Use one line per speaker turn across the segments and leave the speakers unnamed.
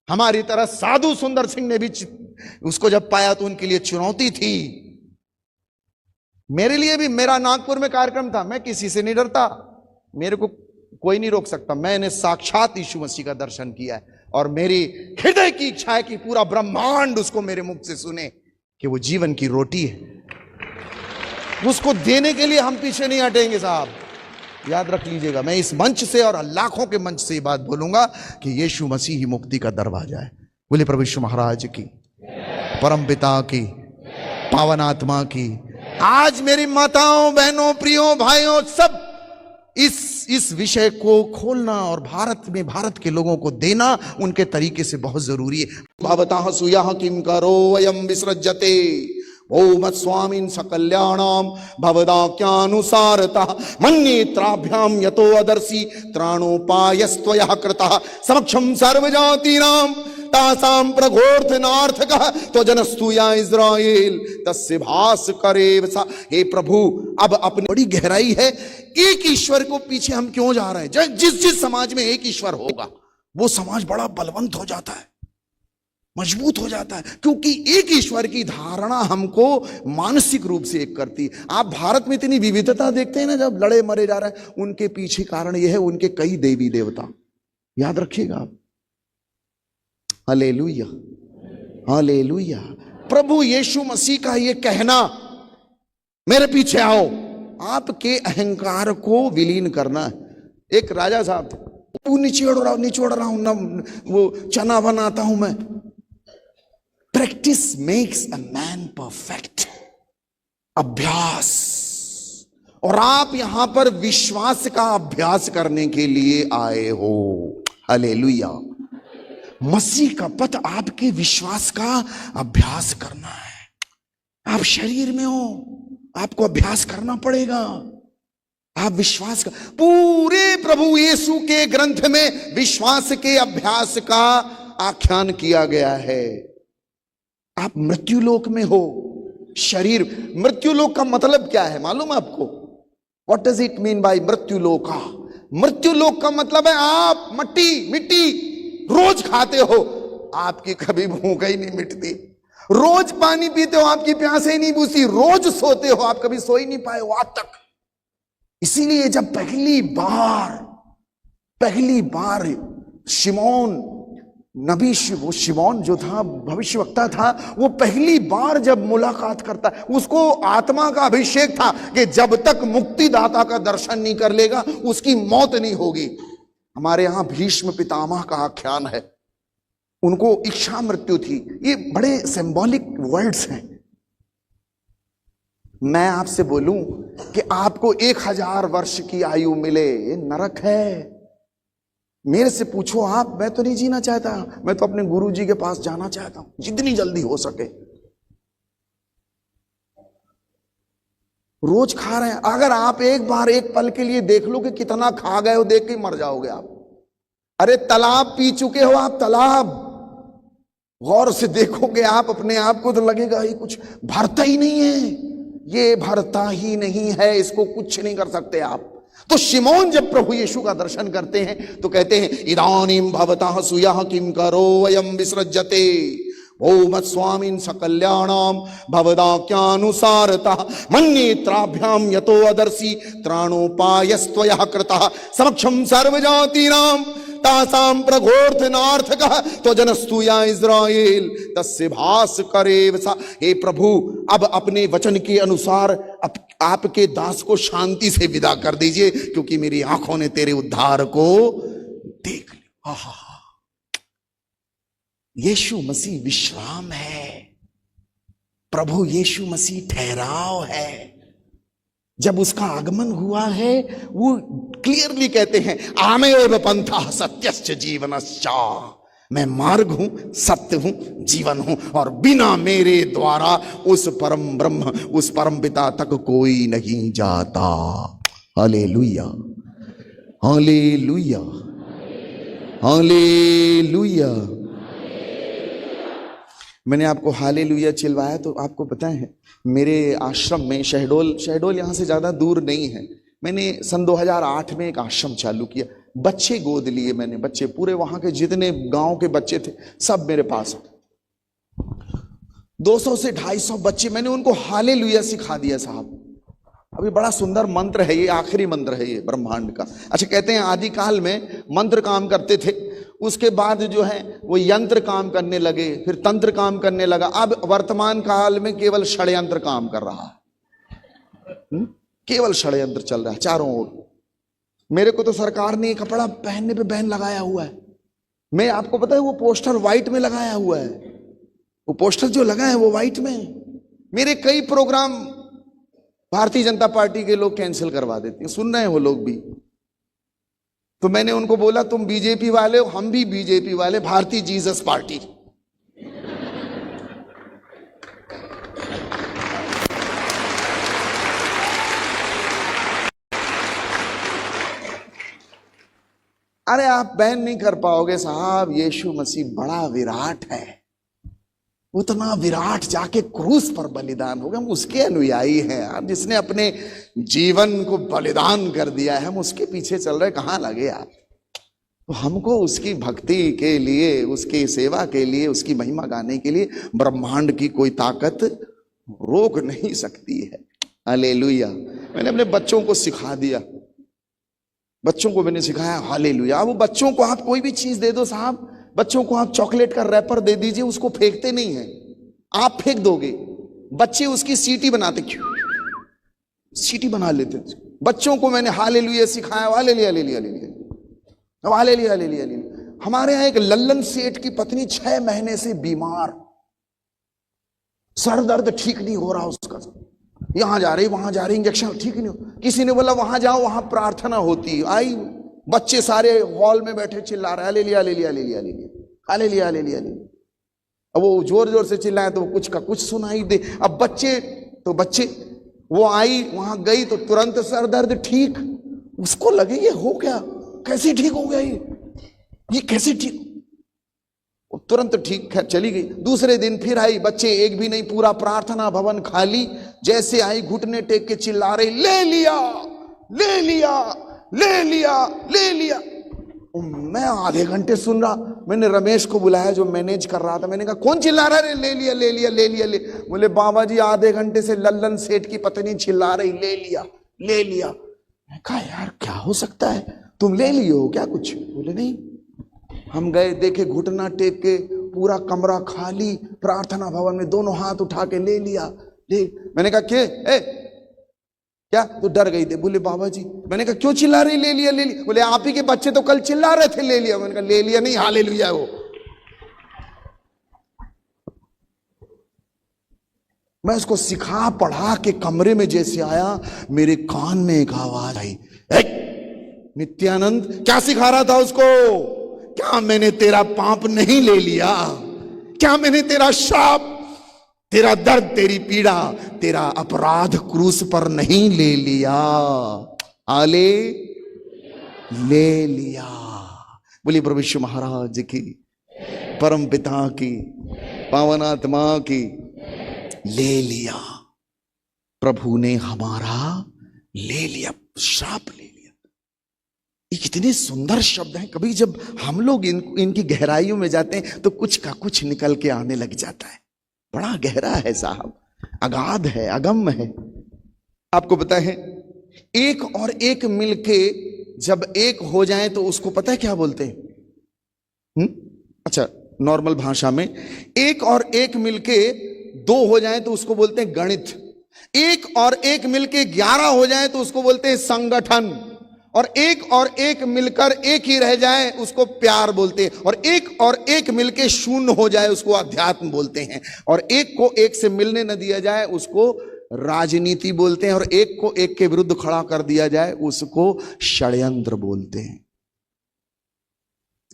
हमारी तरह साधु सुंदर सिंह ने भी उसको जब पाया तो उनके लिए चुनौती थी। मेरे लिए भी, मेरा नागपुर में कार्यक्रम था, मैं किसी से नहीं डरता, मेरे को कोई नहीं रोक सकता। मैंने साक्षात यीशु मसीह का दर्शन किया है और मेरी हृदय की इच्छा है कि पूरा ब्रह्मांड उसको मेरे मुख से सुने कि वो जीवन की रोटी है। उसको देने के लिए हम पीछे नहीं हटेंगे साहब, याद रख लीजिएगा। मैं इस मंच से और लाखों के मंच से ये बात बोलूंगा कि यीशु मसीह ही मुक्ति का दरवाजा है। बोले प्रभु यीशु महाराज की, परम पिता की, पावन आत्मा की। आज मेरी माताओं, बहनों, प्रियों, भाइयों, सब इस विषय को खोलना और भारत के लोगों को देना उनके तरीके से बहुत जरूरी है। भवतः सूयः किं करो वयं विसृज्यते ओम स्वामीन सकल्याणाम भवदाख्यानुसारतः मन्येत्राभ्याम यतो अदर्शी त्राणोपायस्त्वयः कृतः समक्षम सर्वजातीनां तासां प्रघोर्थनार्थकः त्वजनस्तुया इस्राएल तस्य भास करेव सा। हे प्रभु, अब अपनी बड़ी गहराई है, एक ईश्वर को पीछे हम क्यों जा रहे हैं? जिस समाज में एक ईश्वर होगा वो समाज बड़ा बलवंत हो जाता है, मजबूत हो जाता है, क्योंकि एक ईश्वर की धारणा हमको मानसिक रूप से एक करती है। आप भारत में इतनी विविधता देखते हैं ना, जब लड़े मरे जा रहे हैं, उनके पीछे कारण यह है उनके कई देवी देवता। याद रखिएगा आप। Hallelujah, hallelujah. प्रभु यीशु मसीह का ये कहना, मेरे पीछे आओ, आपके अहंकार को विलीन करना है। एक राजा साहब थे, वो निचोड़ रहा हूं ना, वो चना बनाता हूं मैं। Practice makes a man perfect. अभ्यास। और आप यहां पर विश्वास का अभ्यास करने के लिए आए हो। हालेलुया। मसीह का पथ आपके विश्वास का अभ्यास करना है। आप शरीर में हो, आपको अभ्यास करना पड़ेगा। आप विश्वास का, पूरे प्रभु यीशु के ग्रंथ में विश्वास के अभ्यास का आख्यान किया गया है। आप मृत्युलोक में हो, शरीर। मृत्युलोक का मतलब क्या है मालूम है आपको? What does it mean by Mrityuloka? Mrityulok का मतलब है आप मिट्टी रोज खाते हो, आपकी कभी भूख ही नहीं मिटती। रोज पानी पीते हो, आपकी प्यास ही नहीं बुझती। रोज सोते हो, आप कभी सो ही नहीं पाए हो आज तक। इसीलिए जब पहली बार शिमोन नबी, वो शिमोन जो था भविष्यवक्ता था, वो पहली बार जब मुलाकात करता है, उसको आत्मा का अभिषेक था कि जब तक मुक्तिदाता का दर्शन नहीं कर लेगा उसकी मौत नहीं होगी। हमारे यहां भीष्म पितामह का आख्यान है, उनको इच्छा मृत्यु थी। ये बड़े सिंबॉलिक वर्ड्स हैं। मैं आपसे बोलूं कि आपको 1000 वर्ष की आयु मिले, ये नरक है। मेरे से पूछो आप, मैं तो नहीं जीना चाहता, मैं तो अपने गुरुजी के पास जाना चाहता हूं जितनी जल्दी हो सके। रोज खा रहे हैं। अगर आप एक बार एक पल के लिए देख लो कि कितना खा गए हो, देख के मर जाओगे आप। अरे तालाब पी चुके हो आप, तालाब। गौर से देखोगे आप अपने आप को तो लगेगा ये कुछ भरता ही नहीं है, ये भरता ही नहीं है, इसको कुछ नहीं कर सकते आप। तो शिमोन जब प्रभु यीशु का दर्शन करते हैं तो कहते हैं, इदानीम भवतः सूयः किं करो वयं विसृज्यते ओम स्वामीन सकल्याणाम भवदाख्यानुसारतः मन्येत्राभ्याम यतो अदर्शी त्राणोपायस्त्वयः कृतः समक्षम सर्वजातीनां तासां प्रघोर्थनार्थकः त्वजनस्तुया इस्राएल तस्य भास करेव सा। हे प्रभु, अब अपने वचन के अनुसार आपके दास को शांति से विदा कर दीजिए, क्योंकि मेरी आंखों ने तेरे उद्धार को देख लिया। यीशु मसीह विश्राम है, प्रभु यीशु मसीह ठहराव है। जब उसका आगमन हुआ है, वो क्लियरली कहते हैं, आमेव पंथः सत्यश्च जीवनश्च। मैं मार्ग हूं, सत्य हूं, जीवन हूं, और बिना मेरे द्वारा उस परम ब्रह्म, उस परम पिता तक कोई नहीं जाता। Hallelujah, hallelujah, hallelujah. मैंने आपको हालेलुया चिल्वाया तो आपको पता है, मेरे आश्रम में शहडोल यहाँ से ज़्यादा दूर नहीं है। मैंने सन 2008 में एक आश्रम चालू किया। बच्चे गोद लिए मैंने, बच्चे पूरे वहां के जितने गांव के बच्चे थे सब मेरे पास। 200 से 250 बच्चे, मैंने उनको हालेलुया सिखा दिया साहब। अभी बड़ा सुंदर मंत्र है ये, आखिरी मंत्र है ये ब्रह्मांड का। अच्छा, कहते हैं आदि काल में मंत्र काम करते थे, उसके बाद जो है वो यंत्र काम करने लगे, फिर तंत्र काम करने लगा, अब वर्तमान काल में केवल षड्यंत्र काम कर रहा है। केवल षड्यंत्र चल रहा है चारों ओर। मेरे को तो सरकार ने कपड़ा पहनने पे बैन लगाया हुआ है। मैं, आपको पता है वो पोस्टर व्हाइट में लगाया हुआ है, वो पोस्टर जो लगा है वो व्हाइट में। मेरे कई प्रोग्राम भारतीय जनता पार्टी के लोग कैंसिल करवा देते हैं, सुन रहे हैं वो लोग भी। तो मैंने उनको बोला तुम बीजेपी वाले हो, हम भी बीजेपी वाले, भारतीय जीसस पार्टी। अरे आप बैन नहीं कर पाओगे साहब, यीशु मसीह बड़ा विराट है, उतना विराट जाके क्रूस पर बलिदान हो गया। हम उसके अनुयायी हैं आप, जिसने अपने जीवन को बलिदान कर दिया है, हम उसके पीछे चल रहे, कहां लगे आप। तो हमको उसकी भक्ति के लिए, उसकी सेवा के लिए, उसकी महिमा गाने के लिए ब्रह्मांड की कोई ताकत रोक नहीं सकती है। हालेलुया। मैंने अपने बच्चों को सिखा दिया, बच्चों को मैंने सिखाया हालेलुया। वो बच्चों को आप कोई भी चीज दे दो साहब, बच्चों को आप चॉकलेट का रैपर दे दीजिए, उसको फेंकते नहीं है, आप फेंक दोगे, बच्चे उसकी सीटी बनाते, सीटी बना लेते। बच्चों को मैंने हालेलुया सिखाया, hallelujah hallelujah hallelujah hallelujah hallelujah. हमारे यहां एक लल्लन सेठ की पत्नी 6 महीने से बीमार, सर दर्द ठीक नहीं हो रहा उसका, यहां जा रही वहां जा रही, इंजेक्शन ठीक नहीं हो। किसी ने बोला वहां जाओ, वहां प्रार्थना होती है। आई, बच्चे सारे हॉल में बैठे चिल्ला रहे hallelujah hallelujah hallelujah hallelujah hallelujah hallelujah. अब वो जोर जोर से चिल्लाए तो कुछ का कुछ सुनाई दे। अब बच्चे वो आई, वहां गई तो तुरंत सर दर्द ठीक। उसको लगे ये हो क्या, कैसे ठीक हो गया, ये कैसे ठीक, तुरंत ठीक है, चली गई। दूसरे दिन फिर आई, बच्चे एक भी नहीं, पूरा प्रार्थना भवन खाली। जैसे आई घुटने टेक के चिल्ला रही ले लिया ले लिया ले लिया ले लिया। मैं आधे घंटे सुन रहा, मैंने रमेश को बुलाया जो मैनेज कर रहा था, मैंने कहा कौन चिल्ला रहा है, ले लिया ले लिया ले लिया ले। बोले बाबा जी आधे घंटे से लल्लन सेठ की पत्नी चिल्ला रही ले लिया ले लिया। मैं कहा यार क्या हो सकता है, तुम ले लिए हो क्या कुछ? बोले नहीं। हम गए, देखे घुटना टेक के पूरा कमरा खाली, प्रार्थना भवन में दोनों हाथ उठा के ले लिया ले। मैंने कहा क्या तो डर गई थे? बोले बाबा जी। मैंने कहा क्यों चिल्ला रही ले लिया ले लिया? बोले आप ही के बच्चे तो कल चिल्ला रहे थे ले लिया। मैंने कहा ले लिया नहीं, हालेलुया वो। मैं उसको सिखा पढ़ा के कमरे में जैसे आया, मेरे कान में एक आवाज आई, नित्यानंद क्या सिखा रहा था उसको? क्या मैंने तेरा पाप नहीं ले लिया? क्या मैंने तेरा श्राप, तेरा दर्द, तेरी पीड़ा, तेरा अपराध क्रूस पर नहीं ले लिया? आले ले लिया। बोलिए प्रभु यीशु महाराज की, परम पिता की, पावन आत्मा की। ले लिया, प्रभु ने हमारा ले लिया, श्राप ले लिया। ये कितने सुंदर शब्द हैं। कभी जब हम लोग इनकी गहराइयों में जाते हैं तो कुछ का कुछ निकल के आने लग जाता है। बड़ा गहरा है साहब, अगाध है, अगम है। आपको पता है एक और एक मिलके जब एक हो जाए तो उसको पता है क्या बोलते हैं? अच्छा, नॉर्मल भाषा में एक और एक मिलके 2 हो जाए तो उसको बोलते हैं गणित। एक और एक मिलके 11 हो जाए तो उसको बोलते हैं संगठन। और एक मिलकर एक ही रह जाए उसको प्यार बोलते हैं। और एक मिलके शून्य हो जाए उसको अध्यात्म बोलते हैं। और एक को एक से मिलने न दिया जाए उसको राजनीति बोलते हैं। और एक को एक के विरुद्ध खड़ा कर दिया जाए उसको षड्यंत्र बोलते हैं।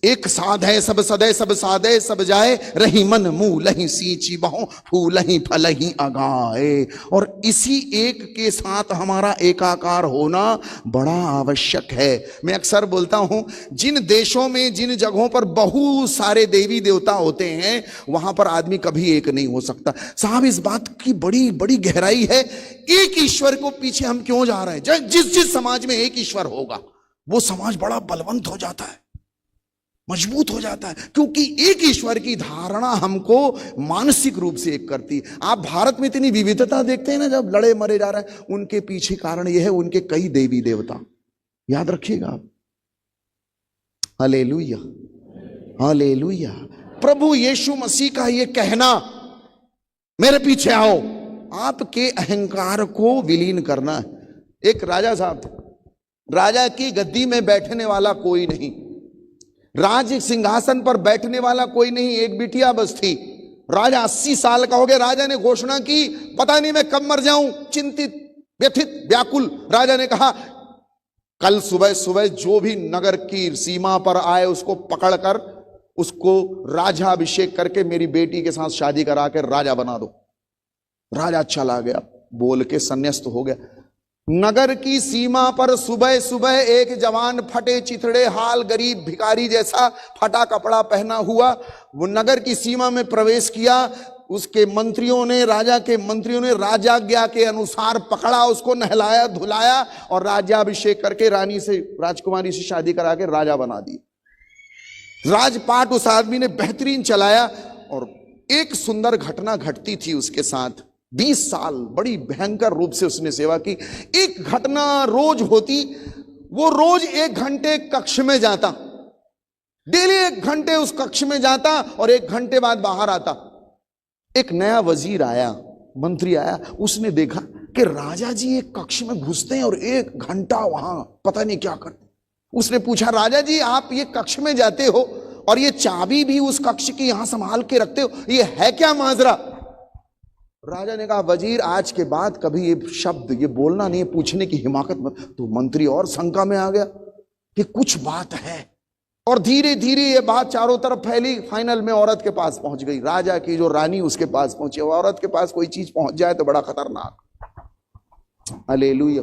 एक साधे सब सदे सब साधे सब जाए, रही मन मुंह लही सींची बहो, फूल ही फल ही अगाए। और इसी एक के साथ हमारा एकाकार होना बड़ा आवश्यक है। मैं अक्सर बोलता हूं, जिन देशों में, जिन जगहों पर बहुत सारे देवी देवता होते हैं वहां पर आदमी कभी एक नहीं हो सकता। साहब इस बात की बड़ी बड़ी गहराई है। एक ईश्वर को पीछे हम क्यों जा रहे हैं? जिस जिस समाज में एक ईश्वर होगा वो समाज बड़ा बलवंत हो जाता है, मजबूत हो जाता है, क्योंकि एक ईश्वर की धारणा हमको मानसिक रूप से एक करती। आप भारत में इतनी विविधता देखते हैं ना, जब लड़े मरे जा रहे हैं, उनके पीछे कारण यह है उनके कई देवी देवता, याद रखिएगा आप। Hallelujah, hallelujah. प्रभु यीशु मसीह का यह कहना, मेरे पीछे आओ, आपके अहंकार को विलीन करना है। एक राजा साहब थे, राजा की गद्दी में बैठने वाला कोई नहीं, राज सिंहासन पर बैठने वाला कोई नहीं, एक बिटिया बस थी। राजा 80 साल का हो गया। राजा ने घोषणा की, पता नहीं मैं कब मर जाऊं। चिंतित, व्यथित, व्याकुल राजा ने कहा, कल सुबह सुबह जो भी नगर की सीमा पर आए उसको पकड़कर उसको राजाभिषेक करके मेरी बेटी के साथ शादी करा के राजा बना दो। राजा चला गया, बोल के संन्यास्त हो गया। नगर की सीमा पर सुबह सुबह एक जवान फटे चिथड़े हाल, गरीब भिखारी जैसा फटा कपड़ा पहना हुआ, वो नगर की सीमा में प्रवेश किया। उसके मंत्रियों ने, राजा के मंत्रियों ने राजाज्ञा के अनुसार पकड़ा, उसको नहलाया धुलाया और राज्याभिषेक करके रानी से, राजकुमारी से शादी करा के राजा बना दी। राजपाट उस आदमी ने बेहतरीन चलाया। और एक सुंदर घटना घटती थी उसके साथ। 20 साल बड़ी भयंकर रूप से उसने सेवा की। एक घटना रोज होती, वो रोज 1 घंटे कक्ष में जाता, डेली 1 घंटे उस कक्ष में जाता और 1 घंटे बाद बाहर आता। एक नया वजीर आया, मंत्री आया, उसने देखा कि राजा जी एक कक्ष में घुसते हैं और 1 घंटा वहां पता नहीं क्या करते। उसने पूछा, राजा जी आप ये कक्ष में जाते हो और ये चाबी भी उस कक्ष की यहां संभाल के रखते हो, ये है क्या माजरा? राजा ने कहा, वजीर आज के बाद कभी ये शब्द ये बोलना नहीं, पूछने की हिमाकत मत। तो मंत्री और शंका में आ गया कि कुछ बात है। और धीरे धीरे ये बात चारों तरफ फैली, फाइनल में औरत के पास पहुंच गई। राजा की जो रानी उसके पास पहुंची। औरत के पास कोई चीज पहुंच जाए तो बड़ा खतरनाक। हालेलुया।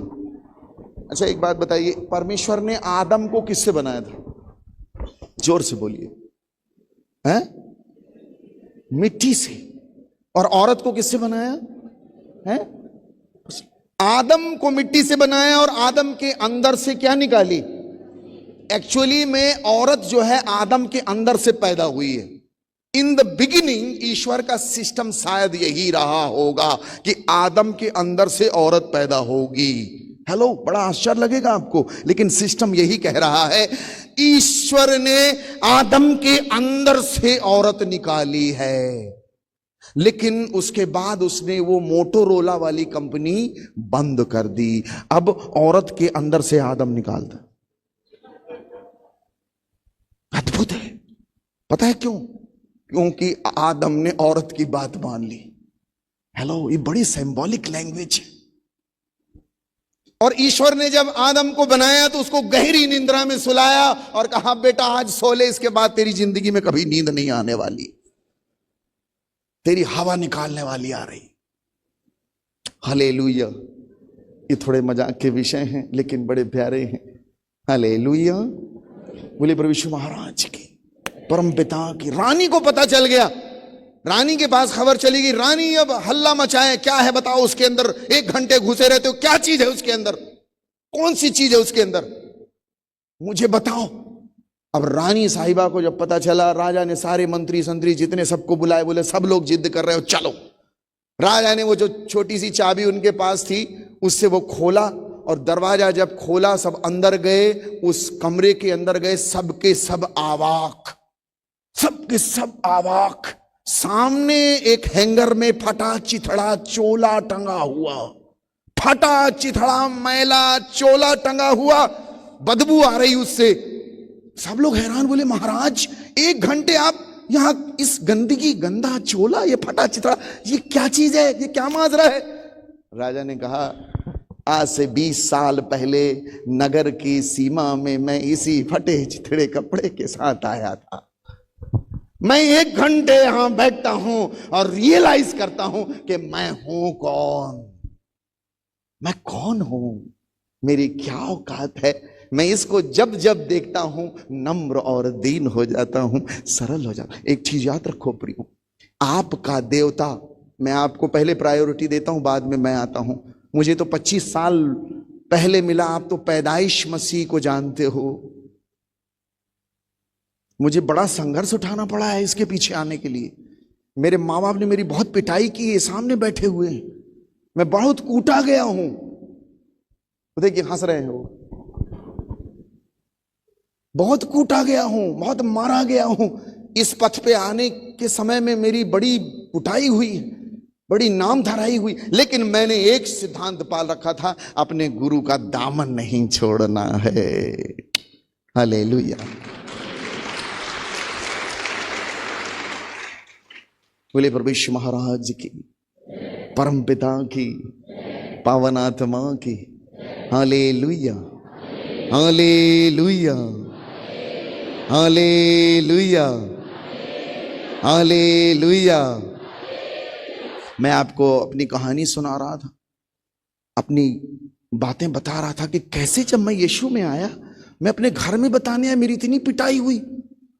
अच्छा एक बात बताइए, परमेश्वर ने आदम को किससे बनाया था? जोर से बोलिए। हैं? मिट्टी से। और औरत को किससे बनाया है? आदम को मिट्टी से बनाया और आदम के अंदर से क्या निकाली? एक्चुअली में औरत जो है आदम के अंदर से पैदा हुई है। इन द बिगिनिंग ईश्वर का सिस्टम शायद यही रहा होगा कि आदम के अंदर से औरत पैदा होगी। हेलो, बड़ा आश्चर्य लगेगा आपको, लेकिन सिस्टम यही कह रहा है। ईश्वर ने आदम के अंदर से औरत निकाली है, लेकिन उसके बाद उसने वो मोटोरोला वाली कंपनी बंद कर दी। अब औरत के अंदर से आदम निकालता। अद्भुत है। पता है क्यों? क्योंकि आदम ने औरत की बात मान ली। हेलो, ये बड़ी सिंबॉलिक लैंग्वेज है। और ईश्वर ने जब आदम को बनाया तो उसको गहरी निंद्रा में सुलाया और कहा, बेटा आज सो ले, इसके बाद तेरी जिंदगी में कभी नींद नहीं आने वाली, तेरी हवा निकालने वाली आ रही। हालेलुया। ये थोड़े मजाक के विषय हैं लेकिन बड़े प्यारे हैं। हालेलुया। बोले प्रभु यीशु महाराज की, परम पिता की। रानी को पता चल गया, रानी के पास खबर चली गई। रानी अब हल्ला मचाए, क्या है बताओ उसके अंदर? 1 घंटे घुसे रहते हो, क्या चीज है उसके अंदर? कौन सी चीज है उसके अंदर? मुझे बताओ। अब रानी साहिबा को जब पता चला, राजा ने सारे मंत्री संतरी जितने सबको बुलाए, बोले सब लोग जिद कर रहे हो, चलो। राजा ने वो जो छोटी सी चाबी उनके पास थी उससे वो खोला और दरवाजा जब खोला, सब अंदर गए, उस कमरे के अंदर गए, सबके सब अवाक, सबके सब अवाक। सामने एक हैंगर में फटा चिथड़ा चोला टंगा हुआ, फटा चिथड़ा मैला चोला टंगा हुआ, बदबू आ रही उससे। सब लोग हैरान, बोले महाराज 1 घंटे आप यहां इस गंदगी, गंदा चोला, ये फटा चिथड़ा, ये क्या चीज है, ये क्या माजरा है? राजा ने कहा, आज से 20 साल पहले नगर की सीमा में मैं इसी फटे चिथड़े कपड़े के साथ आया था। मैं 1 घंटे यहां बैठता हूं और रियलाइज करता हूं कि मैं हूं कौन, मैं कौन हूं, मेरी क्या औकात है। मैं इसको जब जब देखता हूं नम्र और दीन हो जाता हूं, सरल हो जाता हूं। एक चीज याद रखो प्रियो, आपका देवता, मैं आपको पहले प्रायोरिटी देता हूं, बाद में मैं आता हूं। मुझे तो 25 साल पहले मिला, आप तो पैदाइश मसीह को जानते हो। मुझे बड़ा संघर्ष उठाना पड़ा है इसके पीछे आने के लिए। मेरे माँ बाप ने मेरी बहुत पिटाई की है, सामने बैठे हुए हैं। मैं बहुत कूटा गया हूं। देखिए हंस रहे हो। बहुत कूटा गया हूं, बहुत मारा गया हूं। इस पथ पे आने के समय में मेरी बड़ी कुटाई हुई, बड़ी नाम धराई हुई, लेकिन मैंने एक सिद्धांत पाल रखा था, अपने गुरु का दामन नहीं छोड़ना है। हालेलुया। बोले प्रभु यीशु महाराज की, परम पिता की, पावन आत्मा की। Hallelujah, hallelujah, hallelujah, hallelujah. मैं आपको अपनी कहानी सुना रहा था, अपनी बातें बता रहा था कि कैसे जब मैं यीशु में आया, मैं अपने घर में बताने आया, मेरी इतनी पिटाई हुई।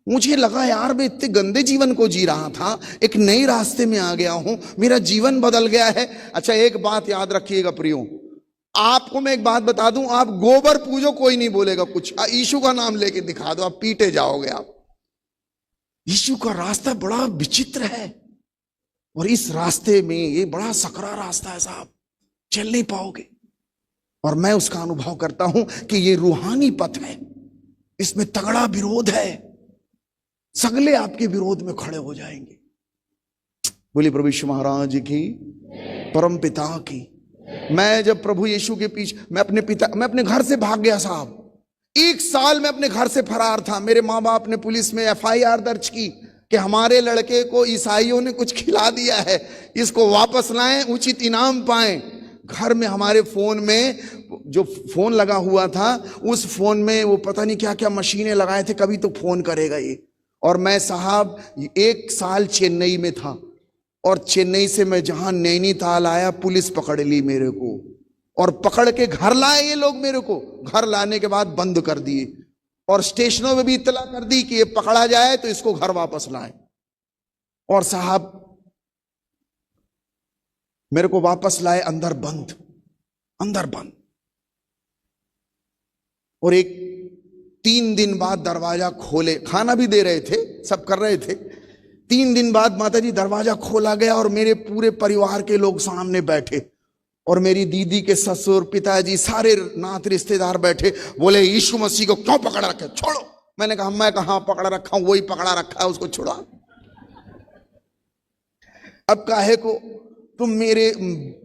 मुझे लगा यार मैं इतने गंदे जीवन को जी रहा था, एक नए रास्ते में आ गया हूं, मेरा जीवन बदल गया है। अच्छा एक बात याद रखिएगा प्रियो, आपको मैं एक बात बता दूं, आप गोबर पूजो कोई नहीं बोलेगा कुछ, यीशु का नाम लेके दिखा दो, आप पीटे जाओगे। आप यीशु का रास्ता बड़ा विचित्र है, और इस रास्ते में, ये बड़ा सकरा रास्ता है साहब, चल नहीं पाओगे। और मैं उसका अनुभव करता हूं कि ये रूहानी पथ है, इसमें तगड़ा विरोध है, सगले आपके विरोध में खड़े हो जाएंगे। बोलिए प्रभु यीशु महाराज की, परम पिता की। मैं जब प्रभु यीशु के पीछे, मैं अपने घर से भाग गया साहब। 1 साल में अपने घर से फरार था। मेरे माँ बाप ने पुलिस में FIR दर्ज की कि हमारे लड़के को ईसाइयों ने कुछ खिला दिया है, इसको वापस लाएं, उचित इनाम पाएं। घर में हमारे फोन में, जो फोन लगा हुआ था, उस फोन में वो पता नहीं क्या क्या मशीनें लगाए थे, कभी तो फोन करेगा ये। और मैं साहब 1 साल चेन्नई में था, और चेन्नई से मैं जहां नैनीताल आया, पुलिस पकड़ ली मेरे को, और पकड़ के घर लाए ये लोग मेरे को। घर लाने के बाद बंद कर दिए, और स्टेशनों में भी इत्तला कर दी कि ये पकड़ा जाए तो इसको घर वापस लाएं। और साहब मेरे को वापस लाए, अंदर बंद, अंदर बंद। और एक 3 दिन बाद दरवाजा खोले, खाना भी दे रहे थे, सब कर रहे थे। 3 दिन बाद माताजी दरवाजा खोला गया, और मेरे पूरे परिवार के लोग सामने बैठे, और मेरी दीदी के ससुर, पिताजी, सारे नात रिश्तेदार बैठे। बोले यीशु मसीह को क्यों पकड़ रखे, छोड़ो। मैंने कहा मैं कहां पकड़ा रखा हूं, वही पकड़ा रखा है, उसको छोड़ा। अब काहे को तुम मेरे,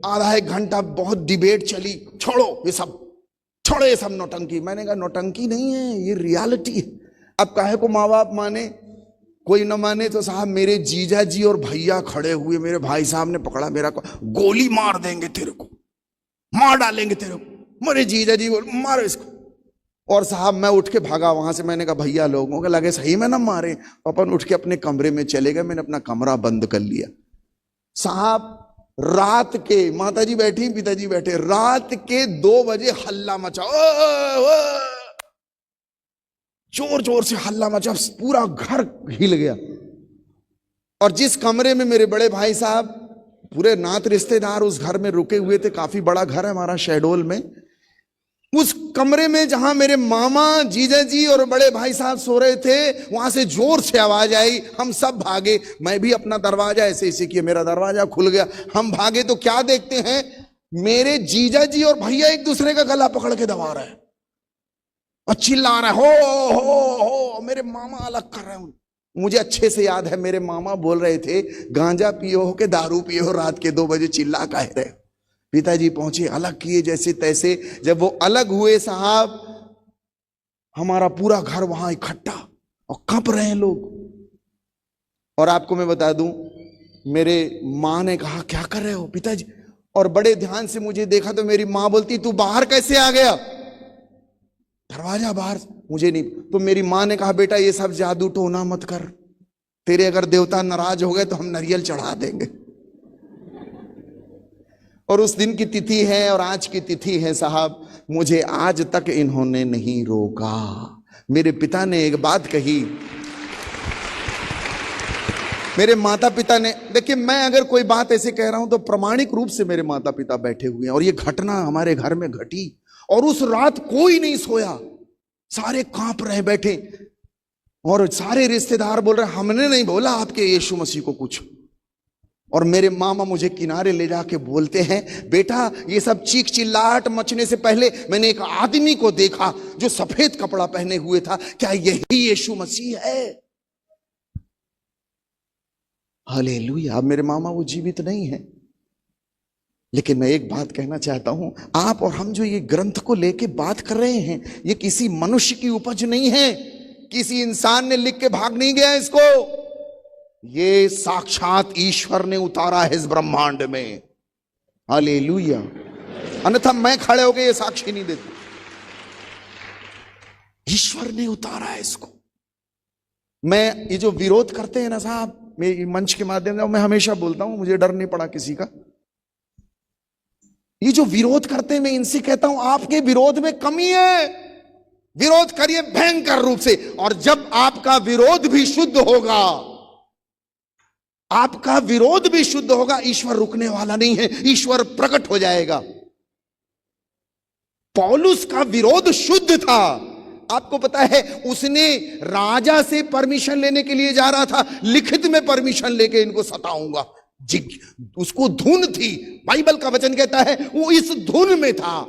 आधा 1 घंटा बहुत डिबेट चली, छोड़ो ये सब, छोड़ो ये सब नौटंकी। मैंने कहा नौटंकी नहीं है, ये रियलिटी है। अब काहे को माँ बाप माने, कोई न माने तो साहब मेरे जीजा जी और भैया खड़े हुए, मेरे भाई साहब ने पकड़ा मेरा को, गोली मार देंगे तेरे को, मार डालेंगे तेरे को। मेरे जीजा जी बोल मारो इसको। और साहब मैं उठ के भागा वहां से। मैंने कहा भैया लोगों के लगे सही में ना मारे। अपन उठ के अपने कमरे में चले गए, मैंने अपना कमरा बंद कर लिया। साहब रात के, माताजी बैठी, पिताजी बैठे, रात के 2 बजे हल्ला मचा, जोर जोर से हल्ला मचा, पूरा घर हिल गया। और जिस कमरे में मेरे बड़े भाई साहब, पूरे नात रिश्तेदार उस घर में रुके हुए थे, काफी बड़ा घर है हमारा शहडोल में, उस कमरे में जहां मेरे मामा, जीजा जी और बड़े भाई साहब सो रहे थे, वहां से जोर से आवाज आई। हम सब भागे, मैं भी अपना दरवाजा ऐसे ऐसे किया, मेरा दरवाजा खुल गया। हम भागे तो क्या देखते हैं, मेरे जीजा जी और भैया एक दूसरे का गला पकड़ के दबा रहे हैं और चिल्ला रहे हो। मेरे मामा अलग कर रहे हैं। मुझे अच्छे से याद है, मेरे मामा बोल रहे थे गांजा पियो हो के दारू पियो हो, रात के 2 बजे चिल्ला कह रहे। पिताजी पहुंचे, अलग किए जैसे तैसे। जब वो अलग हुए साहब, हमारा पूरा घर वहां इकट्ठा, और कांप रहे हैं लोग। और आपको मैं बता दूं, मेरे माँ ने कहा क्या कर रहे हो पिताजी, और बड़े ध्यान से मुझे देखा तो मेरी माँ बोलती तू बाहर कैसे आ गया, दरवाजा बाहर। मुझे नहीं। तो मेरी माँ ने कहा बेटा ये सब जादू टोना मत कर, तेरे अगर देवता नाराज हो गए तो हम नारियल चढ़ा देंगे। और उस दिन की तिथि है और आज की तिथि है साहब, मुझे आज तक इन्होंने नहीं रोका। मेरे पिता ने एक बात कही, मेरे माता पिता ने, देखिए मैं अगर कोई बात ऐसे कह रहा हूं तो प्रमाणिक रूप से मेरे माता पिता बैठे हुए हैं, और ये घटना हमारे घर में घटी और उस रात कोई नहीं सोया, सारे कांप रहे बैठे, और सारे रिश्तेदार बोल रहे हमने नहीं बोला आपके यीशु मसीह को कुछ। और मेरे मामा मुझे किनारे ले जाके बोलते हैं, बेटा ये सब चीख चिल्लाहट मचने से पहले मैंने एक आदमी को देखा जो सफेद कपड़ा पहने हुए था, क्या यही यीशु मसीह है? हालेलुया। अब मेरे मामा वो जीवित नहीं है, लेकिन मैं एक बात कहना चाहता हूं, आप और हम जो ये ग्रंथ को लेके बात कर रहे हैं, ये किसी मनुष्य की उपज नहीं है, किसी इंसान ने लिख के भाग नहीं गया इसको, ये साक्षात ईश्वर ने उतारा है इस ब्रह्मांड में। हालेलुया। अन्यथा मैं खड़े होकर ये साक्षी नहीं देता, ईश्वर ने उतारा है इसको। मैं ये जो विरोध करते हैं ना साहब, मैं मंच के माध्यम से मैं हमेशा बोलता हूं, मुझे डर नहीं पड़ा किसी का। ये जो विरोध करते हैं, मैं इनसे कहता हूं आपके विरोध में कमी है, विरोध करिए भयंकर रूप से, और जब आपका विरोध भी शुद्ध होगा, आपका विरोध भी शुद्ध होगा, ईश्वर रुकने वाला नहीं है, ईश्वर प्रकट हो जाएगा। पौलुस का विरोध शुद्ध था, आपको पता है, उसने राजा से परमिशन लेने के लिए जा रहा था, लिखित में परमिशन लेके इनको सताऊंगा, उसको धुन थी, बाइबल का वचन कहता है वो इस धुन में था।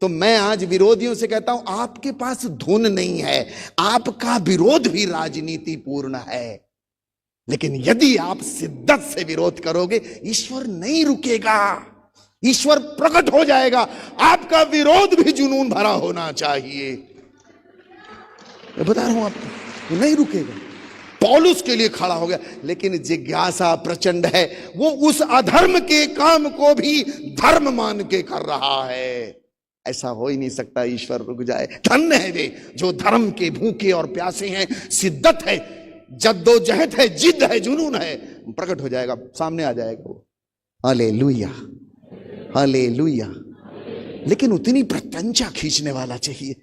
तो मैं आज विरोधियों से कहता हूं, आपके पास धुन नहीं है, आपका विरोध भी राजनीति पूर्ण है, लेकिन यदि आप शिद्दत से विरोध करोगे, ईश्वर नहीं रुकेगा, ईश्वर प्रकट हो जाएगा। आपका विरोध भी जुनून भरा होना चाहिए, मैं बता रहा हूं आपको, वो नहीं रुकेगा। पौलुस के लिए खड़ा हो गया, लेकिन जिज्ञासा प्रचंड है, वो उस अधर्म के काम को भी धर्म मान के कर रहा है। ऐसा हो ही नहीं सकता ईश्वर रुक जाए। धन्य है वे जो धर्म के भूखे और प्यासे हैं, शिद्दत है, जद्दोजहद है, जिद है, जुनून है, प्रकट हो जाएगा, सामने आ जाएगा वो। Hallelujah, hallelujah. लेकिन उतनी प्रत्यंचा खींचने वाला चाहिए,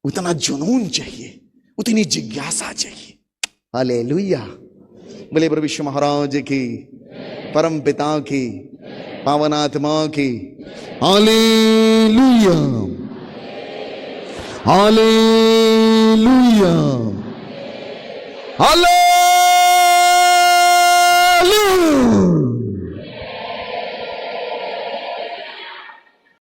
उतना जुनून चाहिए, उतनी जिज्ञासा चाहिए। हालेलुया। बोले प्रभु यीशु महाराज की, परम पिता की, पावन आत्मा की। Hallelujah, hallelujah, hallelujah.